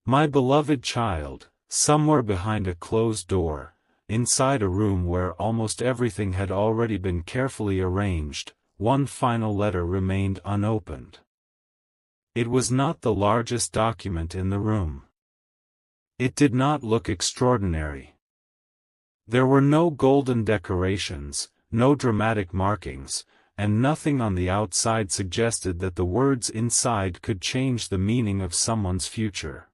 My beloved child, somewhere behind a closed door, inside a room where almost everything had already been carefully arranged, one final letter remained unopened. It was not the largest document in the room. It did not look extraordinary. There were no golden decorations, no dramatic markings, and nothing on the outside suggested that the words inside could change the meaning of someone's future.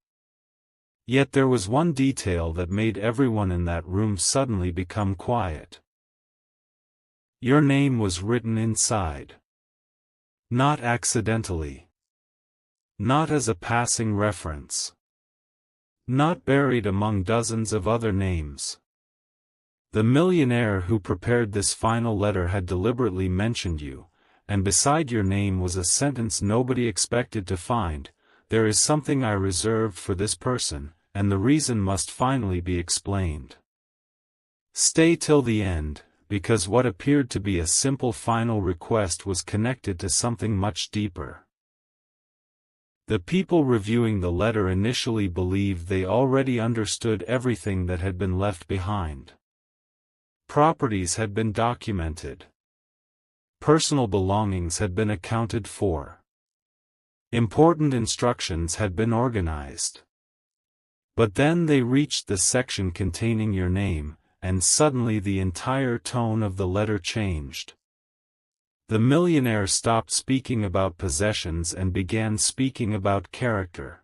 Yet there was one detail that made everyone in that room suddenly become quiet. Your name was written inside. Not accidentally. Not as a passing reference. Not buried among dozens of other names. The millionaire who prepared this final letter had deliberately mentioned you, and beside your name was a sentence nobody expected to find: "There is something I reserved for this person, and the reason must finally be explained. Stay till the end," because what appeared to be a simple final request was connected to something much deeper. The people reviewing the letter initially believed they already understood everything that had been left behind. Properties had been documented. Personal belongings had been accounted for. Important instructions had been organized. But then they reached the section containing your name, and suddenly the entire tone of the letter changed. The millionaire stopped speaking about possessions and began speaking about character.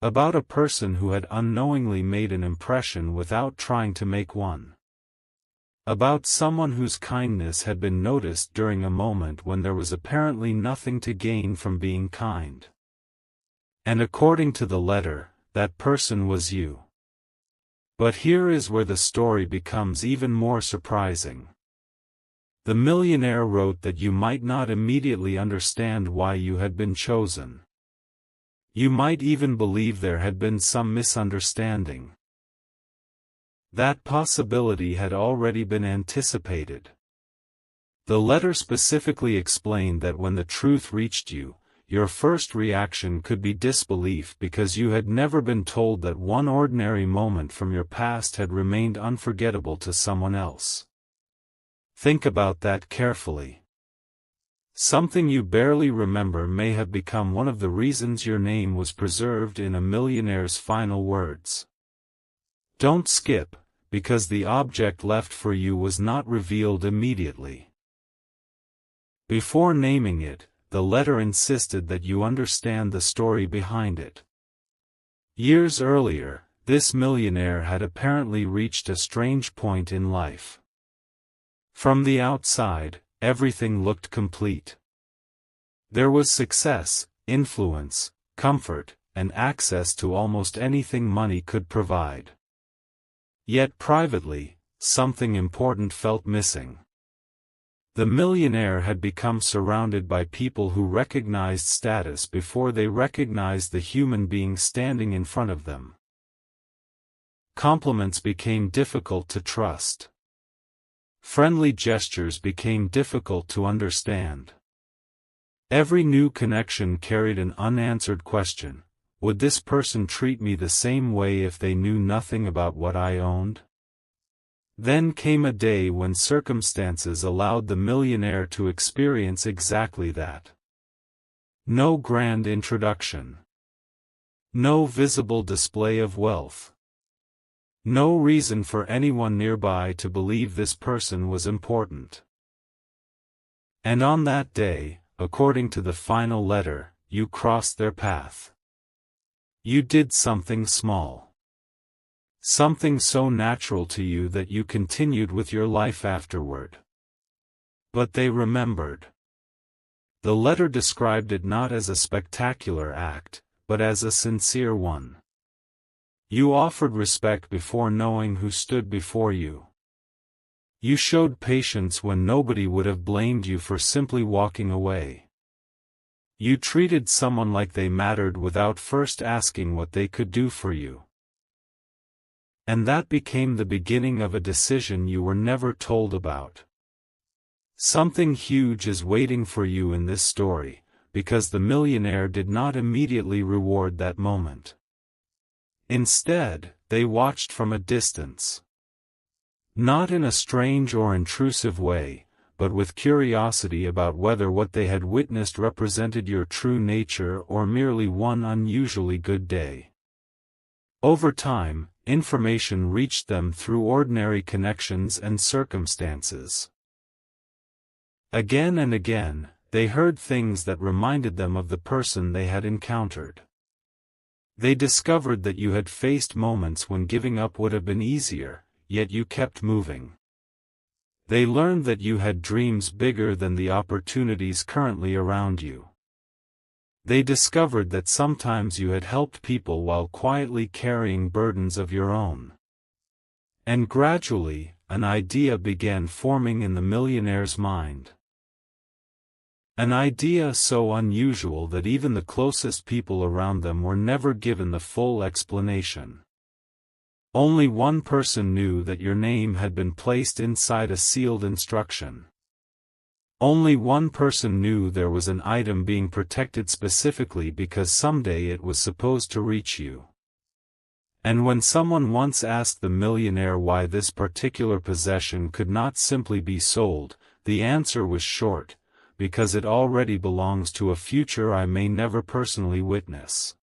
About a person who had unknowingly made an impression without trying to make one. About someone whose kindness had been noticed during a moment when there was apparently nothing to gain from being kind. And according to the letter, that person was you. But here is where the story becomes even more surprising. The millionaire wrote that you might not immediately understand why you had been chosen. You might even believe there had been some misunderstanding. That possibility had already been anticipated. The letter specifically explained that when the truth reached you, your first reaction could be disbelief because you had never been told that one ordinary moment from your past had remained unforgettable to someone else. Think about that carefully. Something you barely remember may have become one of the reasons your name was preserved in a millionaire's final words. Don't skip, because the object left for you was not revealed immediately. Before naming it, the letter insisted that you understand the story behind it. Years earlier, this millionaire had apparently reached a strange point in life. From the outside, everything looked complete. There was success, influence, comfort, and access to almost anything money could provide. Yet privately, something important felt missing. The millionaire had become surrounded by people who recognized status before they recognized the human being standing in front of them. Compliments became difficult to trust. Friendly gestures became difficult to understand. Every new connection carried an unanswered question: would this person treat me the same way if they knew nothing about what I owned? Then came a day when circumstances allowed the millionaire to experience exactly that. No grand introduction. No visible display of wealth. No reason for anyone nearby to believe this person was important. And on that day, according to the final letter, you crossed their path. You did something small. Something so natural to you that you continued with your life afterward. But they remembered. The letter described it not as a spectacular act, but as a sincere one. You offered respect before knowing who stood before you. You showed patience when nobody would have blamed you for simply walking away. You treated someone like they mattered without first asking what they could do for you. And that became the beginning of a decision you were never told about. Something huge is waiting for you in this story, because the millionaire did not immediately reward that moment. Instead, they watched from a distance. Not in a strange or intrusive way, but with curiosity about whether what they had witnessed represented your true nature or merely one unusually good day. Over time, information reached them through ordinary connections and circumstances. Again and again, they heard things that reminded them of the person they had encountered. They discovered that you had faced moments when giving up would have been easier, yet you kept moving. They learned that you had dreams bigger than the opportunities currently around you. They discovered that sometimes you had helped people while quietly carrying burdens of your own. And gradually, an idea began forming in the millionaire's mind. An idea so unusual that even the closest people around them were never given the full explanation. Only one person knew that your name had been placed inside a sealed instruction. Only one person knew there was an item being protected specifically because someday it was supposed to reach you. And when someone once asked the millionaire why this particular possession could not simply be sold, the answer was short: because it already belongs to a future I may never personally witness.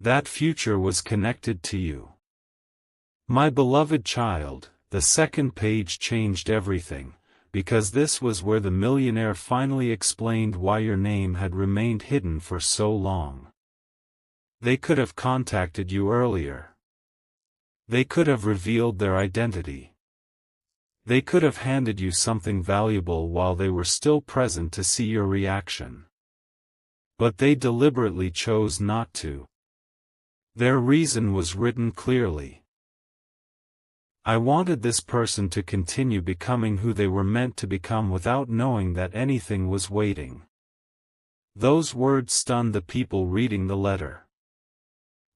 That future was connected to you. My beloved child, the second page changed everything, because this was where the millionaire finally explained why your name had remained hidden for so long. They could have contacted you earlier. They could have revealed their identity. They could have handed you something valuable while they were still present to see your reaction. But they deliberately chose not to. Their reason was written clearly. I wanted this person to continue becoming who they were meant to become without knowing that anything was waiting. Those words stunned the people reading the letter.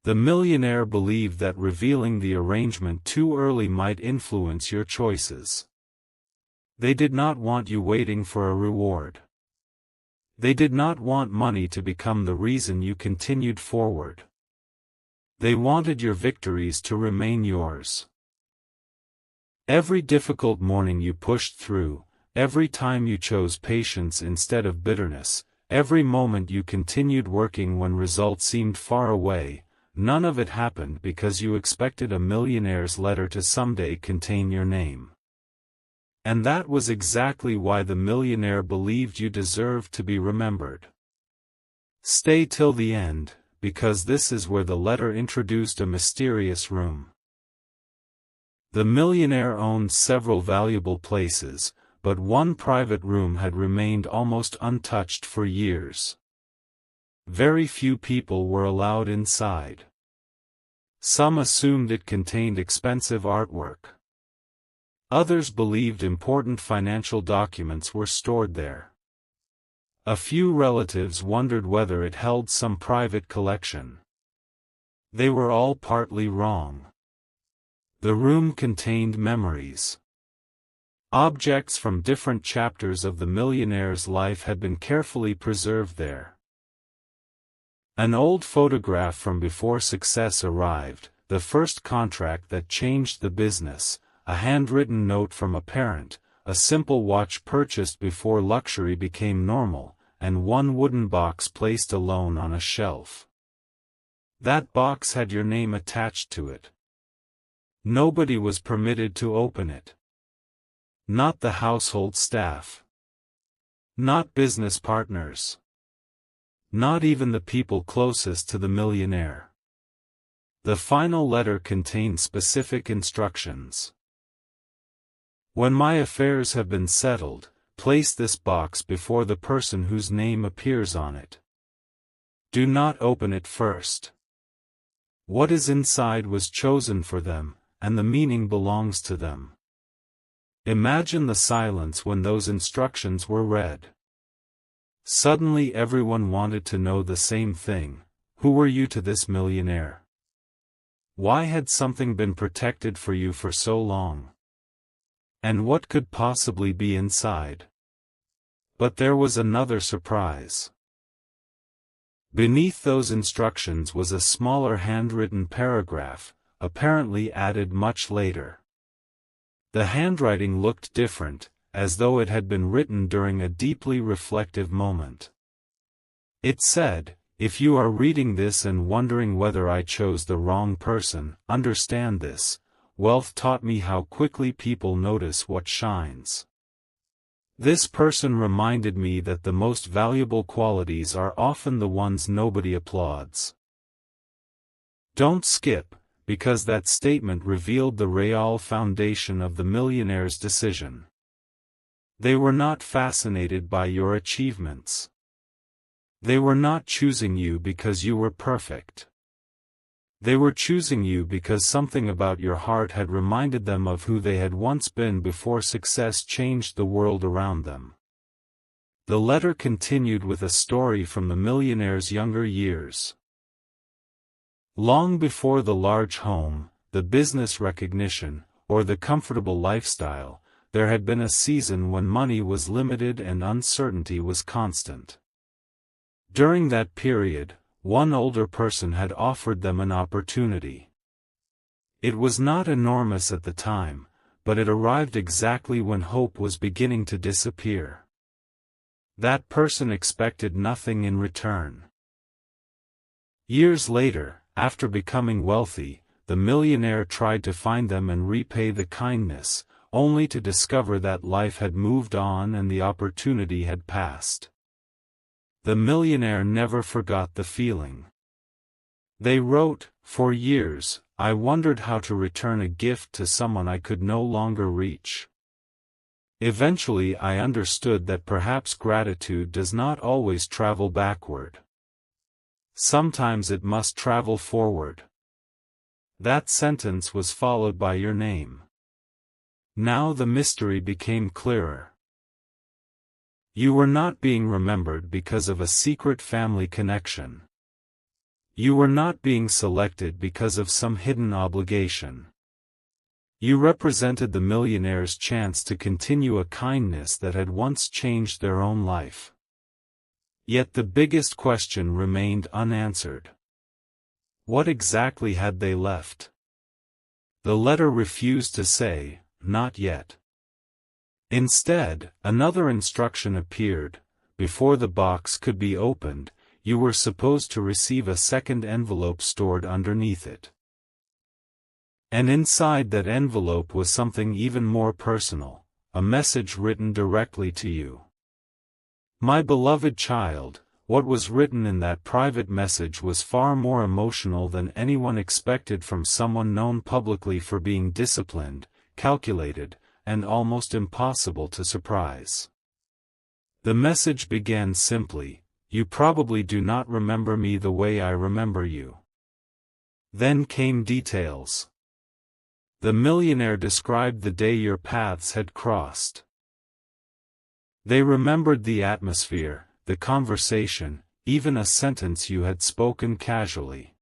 The millionaire believed that revealing the arrangement too early might influence your choices. They did not want you waiting for a reward. They did not want money to become the reason you continued forward. They wanted your victories to remain yours. Every difficult morning you pushed through, every time you chose patience instead of bitterness, every moment you continued working when results seemed far away, none of it happened because you expected a millionaire's letter to someday contain your name. And that was exactly why the millionaire believed you deserved to be remembered. Stay till the end, because this is where the letter introduced a mysterious room. The millionaire owned several valuable places, but one private room had remained almost untouched for years. Very few people were allowed inside. Some assumed it contained expensive artwork. Others believed important financial documents were stored there. A few relatives wondered whether it held some private collection. They were all partly wrong. The room contained memories. Objects from different chapters of the millionaire's life had been carefully preserved there. An old photograph from before success arrived, the first contract that changed the business, a handwritten note from a parent, a simple watch purchased before luxury became normal, and one wooden box placed alone on a shelf. That box had your name attached to it. Nobody was permitted to open it. Not the household staff. Not business partners. Not even the people closest to the millionaire. The final letter contained specific instructions. When my affairs have been settled, place this box before the person whose name appears on it. Do not open it first. What is inside was chosen for them, and the meaning belongs to them. Imagine the silence when those instructions were read. Suddenly everyone wanted to know the same thing: who were you to this millionaire? Why had something been protected for you for so long? And what could possibly be inside? But there was another surprise. Beneath those instructions was a smaller handwritten paragraph, apparently added much later. The handwriting looked different, as though it had been written during a deeply reflective moment. It said, "If you are reading this and wondering whether I chose the wrong person, understand this: wealth taught me how quickly people notice what shines. This person reminded me that the most valuable qualities are often the ones nobody applauds." Don't skip, because that statement revealed the real foundation of the millionaire's decision. They were not fascinated by your achievements. They were not choosing you because you were perfect. They were choosing you because something about your heart had reminded them of who they had once been before success changed the world around them. The letter continued with a story from the millionaire's younger years. Long before the large home, the business recognition, or the comfortable lifestyle, there had been a season when money was limited and uncertainty was constant. During that period, one older person had offered them an opportunity. It was not enormous at the time, but it arrived exactly when hope was beginning to disappear. That person expected nothing in return. Years later, after becoming wealthy, the millionaire tried to find them and repay the kindness, only to discover that life had moved on and the opportunity had passed. The millionaire never forgot the feeling. They wrote, "For years, I wondered how to return a gift to someone I could no longer reach. Eventually I understood that perhaps gratitude does not always travel backward. Sometimes it must travel forward." That sentence was followed by your name. Now the mystery became clearer. You were not being remembered because of a secret family connection. You were not being selected because of some hidden obligation. You represented the millionaire's chance to continue a kindness that had once changed their own life. Yet the biggest question remained unanswered. What exactly had they left? The letter refused to say, "Not yet." Instead, another instruction appeared: before the box could be opened, you were supposed to receive a second envelope stored underneath it. And inside that envelope was something even more personal, a message written directly to you. My beloved child, what was written in that private message was far more emotional than anyone expected from someone known publicly for being disciplined, calculated, and almost impossible to surprise. The message began simply, "You probably do not remember me the way I remember you." Then came details. The millionaire described the day your paths had crossed. They remembered the atmosphere, the conversation, even a sentence you had spoken casually.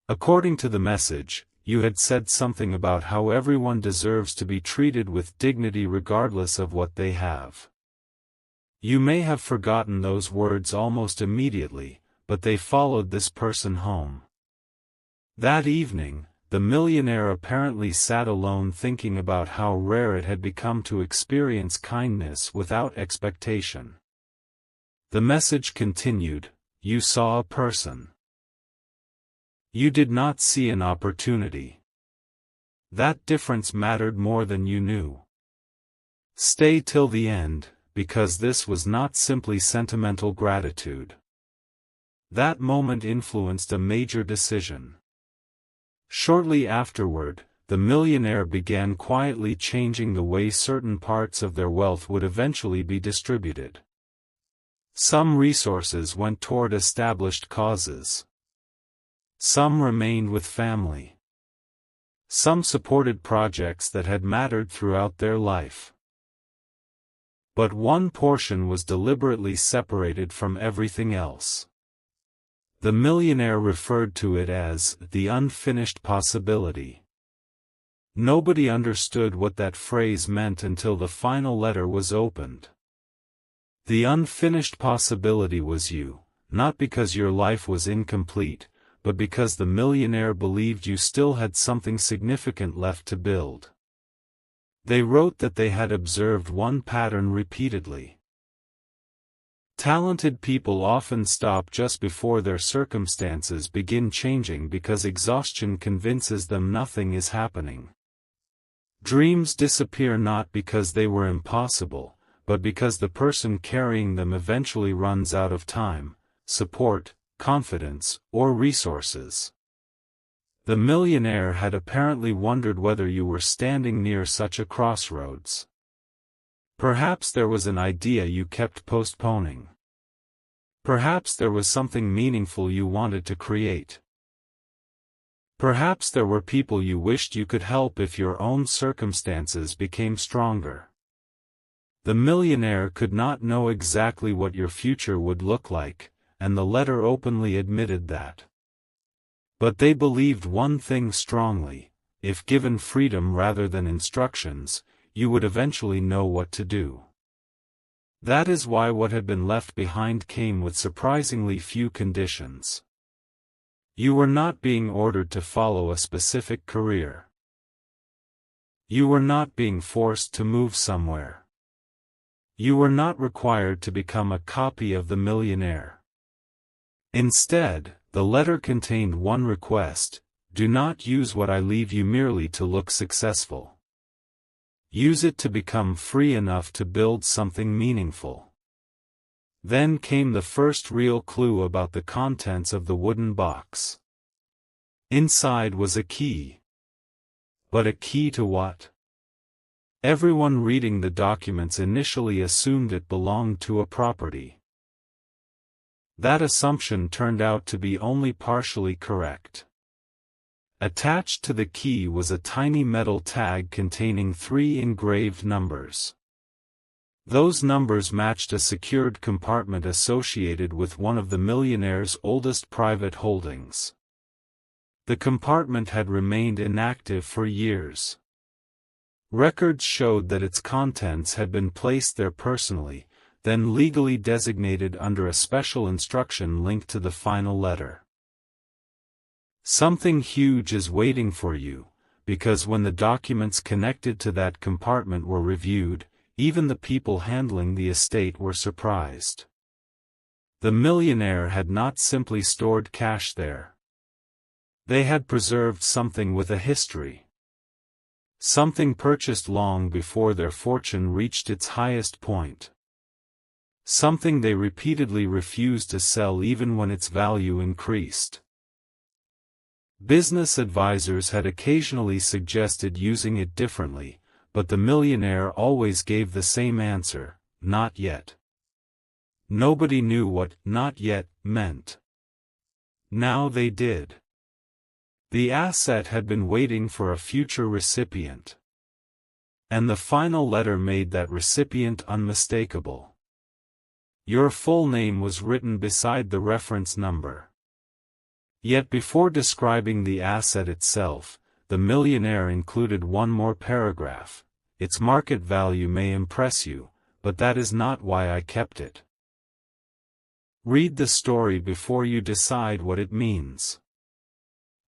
According to the message, you had said something about how everyone deserves to be treated with dignity regardless of what they have. You may have forgotten those words almost immediately, but they followed this person home. That evening, the millionaire apparently sat alone thinking about how rare it had become to experience kindness without expectation. The message continued, "You saw a person. You did not see an opportunity. That difference mattered more than you knew. Stay till the end, because this was not simply sentimental gratitude. That moment influenced a major decision." Shortly afterward, the millionaire began quietly changing the way certain parts of their wealth would eventually be distributed. Some resources went toward established causes. Some remained with family. Some supported projects that had mattered throughout their life. But one portion was deliberately separated from everything else. The millionaire referred to it as the unfinished possibility. Nobody understood what that phrase meant until the final letter was opened. The unfinished possibility was you, not because your life was incomplete, but because the millionaire believed you still had something significant left to build. They wrote that they had observed one pattern repeatedly. Talented people often stop just before their circumstances begin changing because exhaustion convinces them nothing is happening. Dreams disappear not because they were impossible, but because the person carrying them eventually runs out of time, support, confidence, or resources. The millionaire had apparently wondered whether you were standing near such a crossroads. Perhaps there was an idea you kept postponing. Perhaps there was something meaningful you wanted to create. Perhaps there were people you wished you could help if your own circumstances became stronger. The millionaire could not know exactly what your future would look like, and the letter openly admitted that. But they believed one thing strongly: if given freedom rather than instructions, you would eventually know what to do. That is why what had been left behind came with surprisingly few conditions. You were not being ordered to follow a specific career. You were not being forced to move somewhere. You were not required to become a copy of the millionaire. Instead, the letter contained one request: do not use what I leave you merely to look successful. Use it to become free enough to build something meaningful. Then came the first real clue about the contents of the wooden box. Inside was a key. But a key to what? Everyone reading the documents initially assumed it belonged to a property. That assumption turned out to be only partially correct. Attached to the key was a tiny metal tag containing 3 engraved numbers. Those numbers matched a secured compartment associated with one of the millionaire's oldest private holdings. The compartment had remained inactive for years. Records showed that its contents had been placed there personally, then legally designated under a special instruction linked to the final letter. Something huge is waiting for you, because when the documents connected to that compartment were reviewed, even the people handling the estate were surprised. The millionaire had not simply stored cash there. They had preserved something with a history. Something purchased long before their fortune reached its highest point. Something they repeatedly refused to sell even when its value increased. Business advisors had occasionally suggested using it differently, but the millionaire always gave the same answer: not yet. Nobody knew what "not yet" meant. Now they did. The asset had been waiting for a future recipient. And the final letter made that recipient unmistakable. Your full name was written beside the reference number. Yet before describing the asset itself, the millionaire included one more paragraph: its market value may impress you, but that is not why I kept it. Read the story before you decide what it means.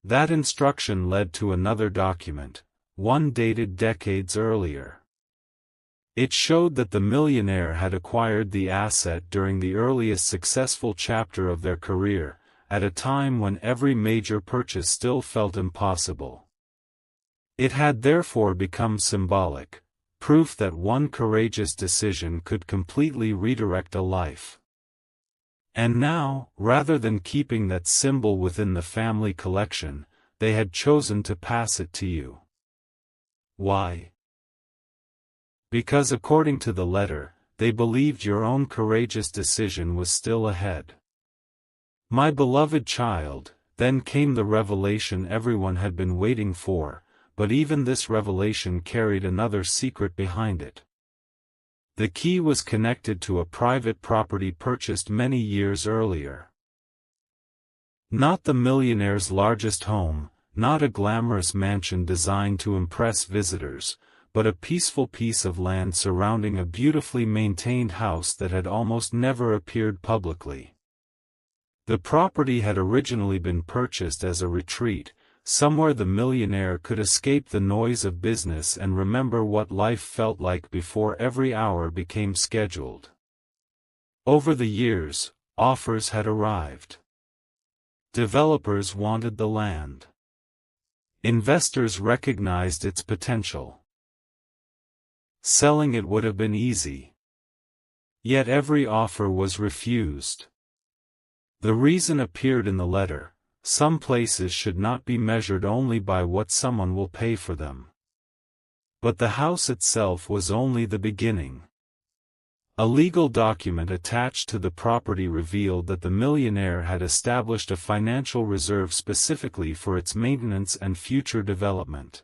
That instruction led to another document, one dated decades earlier. It showed that the millionaire had acquired the asset during the earliest successful chapter of their career, at a time when every major purchase still felt impossible. It had therefore become symbolic, proof that one courageous decision could completely redirect a life. And now, rather than keeping that symbol within the family collection, they had chosen to pass it to you. Why? Because according to the letter, they believed your own courageous decision was still ahead. My beloved child, then came the revelation everyone had been waiting for, but even this revelation carried another secret behind it. The key was connected to a private property purchased many years earlier. Not the millionaire's largest home, not a glamorous mansion designed to impress visitors, but a peaceful piece of land surrounding a beautifully maintained house that had almost never appeared publicly. The property had originally been purchased as a retreat, somewhere the millionaire could escape the noise of business and remember what life felt like before every hour became scheduled. Over the years, offers had arrived. Developers wanted the land. Investors recognized its potential. Selling it would have been easy. Yet every offer was refused. The reason appeared in the letter: some places should not be measured only by what someone will pay for them. But the house itself was only the beginning. A legal document attached to the property revealed that the millionaire had established a financial reserve specifically for its maintenance and future development.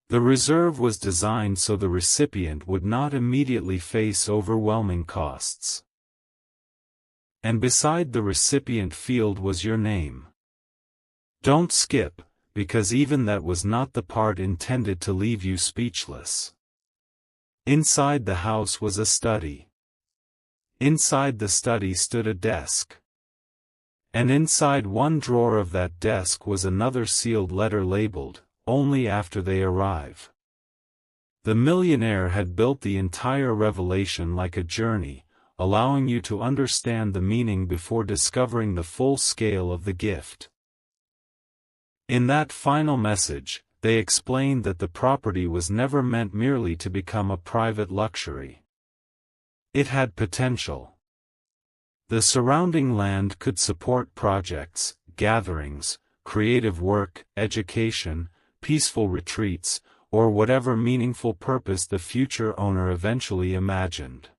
The reserve was designed so the recipient would not immediately face overwhelming costs. And beside the recipient field was your name. Don't skip, because even that was not the part intended to leave you speechless. Inside the house was a study. Inside the study stood a desk. And inside one drawer of that desk was another sealed letter labeled, "Only after they arrive." The millionaire had built the entire revelation like a journey, allowing you to understand the meaning before discovering the full scale of the gift. In that final message, they explained that the property was never meant merely to become a private luxury. It had potential. The surrounding land could support projects, gatherings, creative work, education, peaceful retreats, or whatever meaningful purpose the future owner eventually imagined.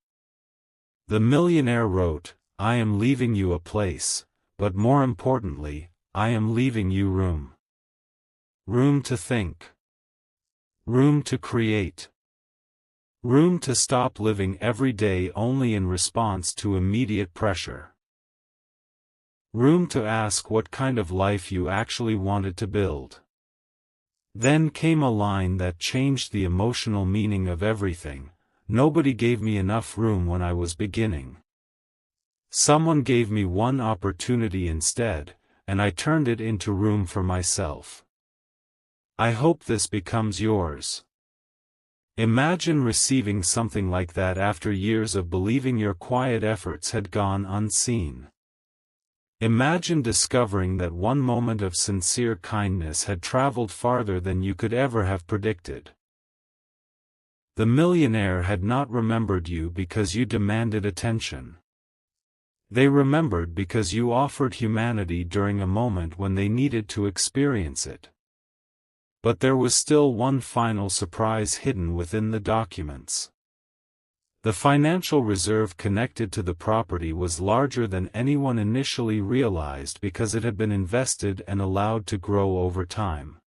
The millionaire wrote, "I am leaving you a place, but more importantly, I am leaving you room. Room to think. Room to create. Room to stop living every day only in response to immediate pressure. Room to ask what kind of life you actually wanted to build." Then came a line that changed the emotional meaning of everything: "Nobody gave me enough room when I was beginning. Someone gave me one opportunity instead, and I turned it into room for myself. I hope this becomes yours." Imagine receiving something like that after years of believing your quiet efforts had gone unseen. Imagine discovering that one moment of sincere kindness had traveled farther than you could ever have predicted. The millionaire had not remembered you because you demanded attention. They remembered because you offered humanity during a moment when they needed to experience it. But there was still one final surprise hidden within the documents. The financial reserve connected to the property was larger than anyone initially realized because it had been invested and allowed to grow over time.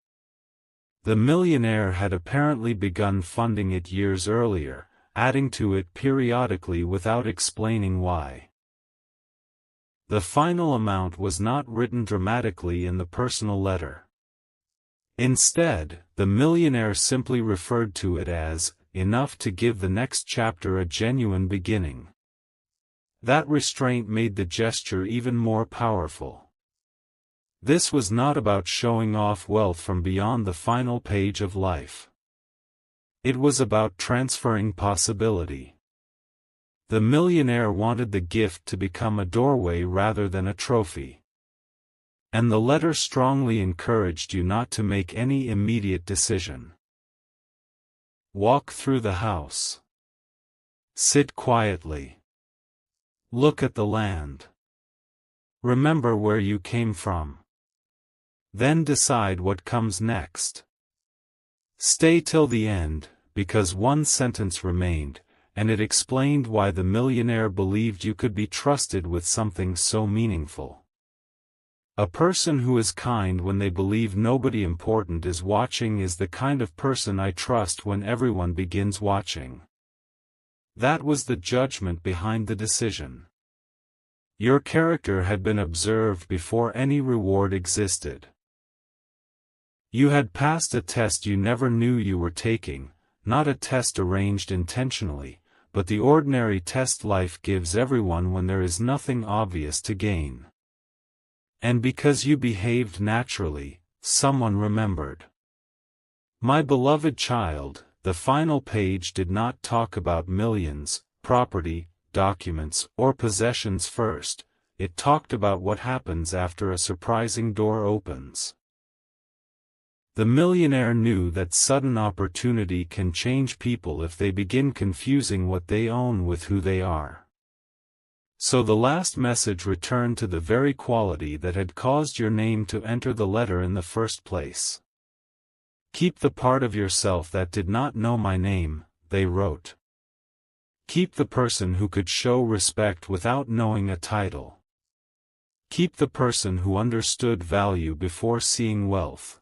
The millionaire had apparently begun funding it years earlier, adding to it periodically without explaining why. The final amount was not written dramatically in the personal letter. Instead, the millionaire simply referred to it as enough to give the next chapter a genuine beginning. That restraint made the gesture even more powerful. This was not about showing off wealth from beyond the final page of life. It was about transferring possibility. The millionaire wanted the gift to become a doorway rather than a trophy. And the letter strongly encouraged you not to make any immediate decision. Walk through the house. Sit quietly. Look at the land. Remember where you came from. Then decide what comes next. Stay till the end, because one sentence remained, and it explained why the millionaire believed you could be trusted with something so meaningful. A person who is kind when they believe nobody important is watching is the kind of person I trust when everyone begins watching. That was the judgment behind the decision. Your character had been observed before any reward existed. You had passed a test you never knew you were taking, not a test arranged intentionally, but the ordinary test life gives everyone when there is nothing obvious to gain. And because you behaved naturally, someone remembered. My beloved child, the final page did not talk about millions, property, documents, or possessions first. It talked about what happens after a surprising door opens. The millionaire knew that sudden opportunity can change people if they begin confusing what they own with who they are. So the last message returned to the very quality that had caused your name to enter the letter in the first place. Keep the part of yourself that did not know my name, they wrote. Keep the person who could show respect without knowing a title. Keep the person who understood value before seeing wealth.